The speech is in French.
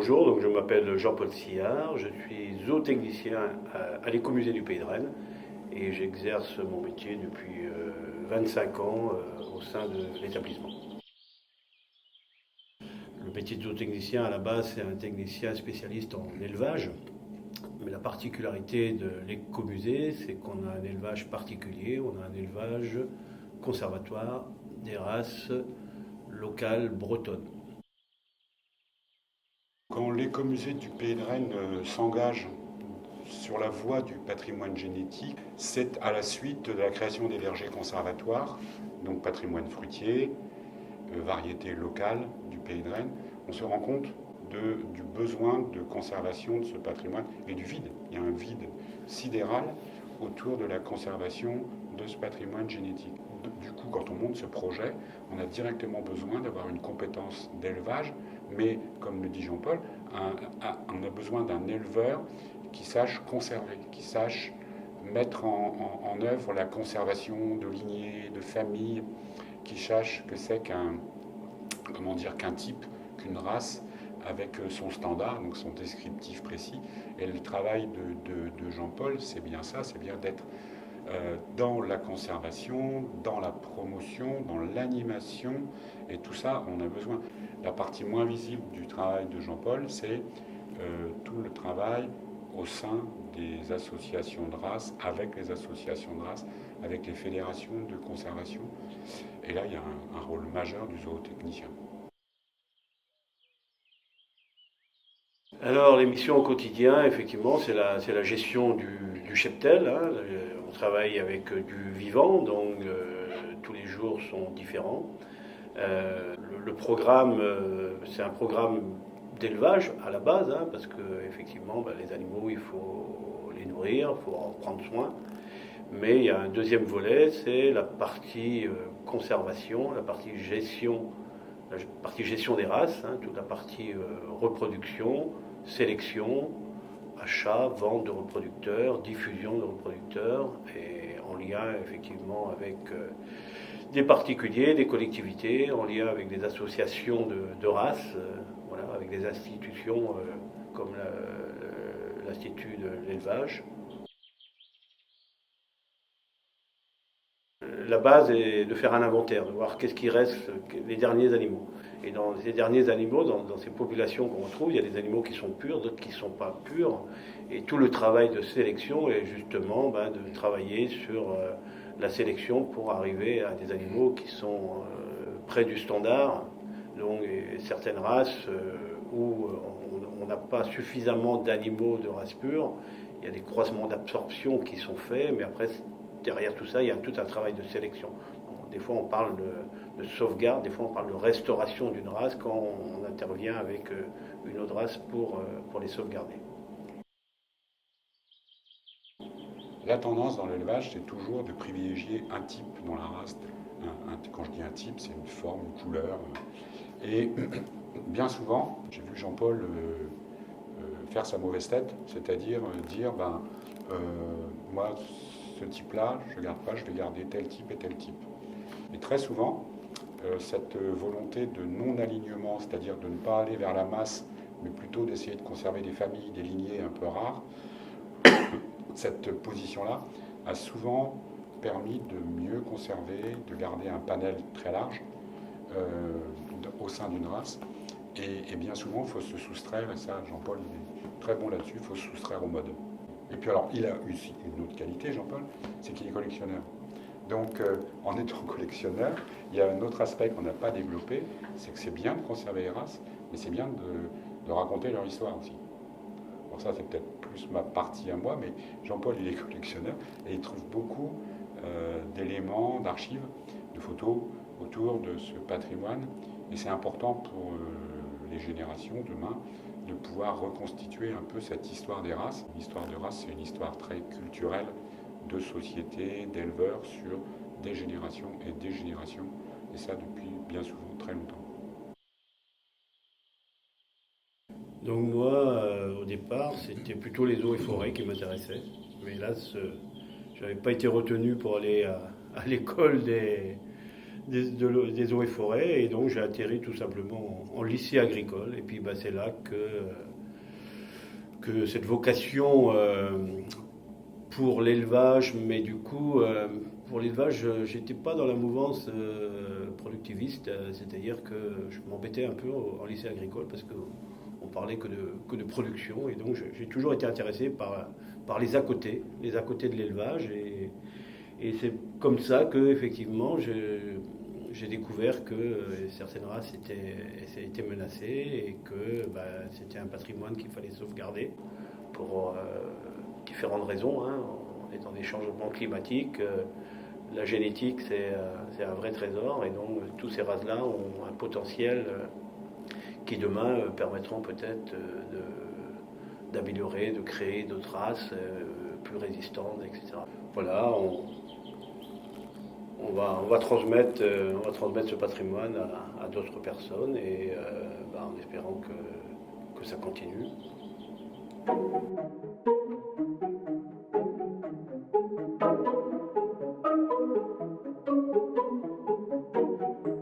Bonjour, donc je m'appelle Jean-Paul Sillard, je suis zootechnicien à l'écomusée du Pays de Rennes et j'exerce mon métier depuis 25 ans au sein de l'établissement. Le métier de zootechnicien à la base c'est un technicien spécialiste en élevage, mais la particularité de l'écomusée c'est qu'on a un élevage particulier, on a un élevage conservatoire des races locales bretonnes. Quand l'écomusée du Pays de Rennes s'engage sur la voie du patrimoine génétique, c'est à la suite de la création des vergers conservatoires, donc patrimoine fruitier, variétés locales du Pays de Rennes. On se rend compte du besoin de conservation de ce patrimoine et du vide. Il y a un vide sidéral autour de la conservation de ce patrimoine génétique. Du coup, quand on monte ce projet, on a directement besoin d'avoir une compétence d'élevage, mais comme le dit Jean-Paul, on a besoin d'un éleveur qui sache conserver, qui sache mettre en œuvre la conservation de lignées, de familles, qui sache que c'est qu'un type, qu'une race avec son standard, donc son descriptif précis. Et le travail de Jean-Paul, c'est bien ça, c'est bien d'être dans la conservation, dans la promotion, dans l'animation, et tout ça, on a besoin. La partie moins visible du travail de Jean-Paul, c'est tout le travail au sein des associations de races, avec les associations de races, avec les fédérations de conservation. Et là, il y a un rôle majeur du zootechnicien. Alors, les missions au quotidien, effectivement, c'est la gestion du cheptel, hein. On travaille avec du vivant, donc tous les jours sont différents. Le programme, c'est un programme d'élevage à la base, hein, parce que effectivement, les animaux, il faut les nourrir, il faut en prendre soin. Mais il y a un deuxième volet, c'est la partie conservation, la partie gestion des races, hein, toute la partie reproduction, sélection, achat, vente de reproducteurs, diffusion de reproducteurs, et en lien effectivement avec des particuliers, des collectivités, en lien avec des associations de races, voilà, avec des institutions comme l'Institut de l'élevage. La base est de faire un inventaire, de voir qu'est-ce qui reste, les derniers animaux. Et dans ces derniers animaux, dans ces populations qu'on retrouve, il y a des animaux qui sont purs, d'autres qui ne sont pas purs. Et tout le travail de sélection est justement de travailler sur la sélection pour arriver à des animaux qui sont près du standard. Donc certaines races où on n'a pas suffisamment d'animaux de race pure, il y a des croisements d'absorption qui sont faits, mais après derrière tout ça, il y a tout un travail de sélection. Donc, des fois, on parle de sauvegarde, des fois, on parle de restauration d'une race quand on intervient avec une autre race pour les sauvegarder. La tendance dans l'élevage, c'est toujours de privilégier un type dans la race. Quand je dis un type, c'est une forme, une couleur. Et bien souvent, j'ai vu Jean-Paul faire sa mauvaise tête, c'est-à-dire dire, moi, ce type-là, je ne garde pas, je vais garder tel type et tel type. Et très souvent, cette volonté de non-alignement, c'est-à-dire de ne pas aller vers la masse, mais plutôt d'essayer de conserver des familles, des lignées un peu rares, cette position-là a souvent permis de mieux conserver, de garder un panel très large au sein d'une race. Et bien souvent, il faut se soustraire, et ça, Jean-Paul, il est très bon là-dessus, il faut se soustraire au mode. Et puis alors, il a aussi une autre qualité, Jean-Paul, c'est qu'il est collectionneur. Donc, en étant collectionneur, il y a un autre aspect qu'on n'a pas développé, c'est que c'est bien de conserver les races, mais c'est bien de raconter leur histoire aussi. Bon, ça, c'est peut-être plus ma partie à moi, mais Jean-Paul, il est collectionneur, et il trouve beaucoup d'éléments, d'archives, de photos autour de ce patrimoine, et c'est important pour les générations demain de pouvoir reconstituer un peu cette histoire des races. L'histoire de race, c'est une histoire très culturelle de société, d'éleveurs sur des générations, et ça depuis bien souvent très longtemps. Donc moi, au départ, c'était plutôt les eaux et forêts qui m'intéressaient. Mais là, je n'avais pas été retenu pour aller à l'école des eaux et forêts, et donc j'ai atterri tout simplement en lycée agricole. Et puis c'est là que cette vocation pour l'élevage, mais du coup, pour l'élevage, j'étais pas dans la mouvance productiviste, c'est-à-dire que je m'embêtais un peu en lycée agricole parce qu'on parlait que de production, et donc j'ai toujours été intéressé par les à côté de l'élevage, et c'est comme ça que effectivement j'ai découvert que certaines races étaient menacées et que c'était un patrimoine qu'il fallait sauvegarder pour différentes raisons, hein. On est dans des changements climatiques, la génétique c'est un vrai trésor, et donc tous ces races-là ont un potentiel qui demain permettront peut-être d'améliorer, de créer d'autres races plus résistantes, etc. Voilà, on va transmettre ce patrimoine à d'autres personnes, et en espérant que ça continue.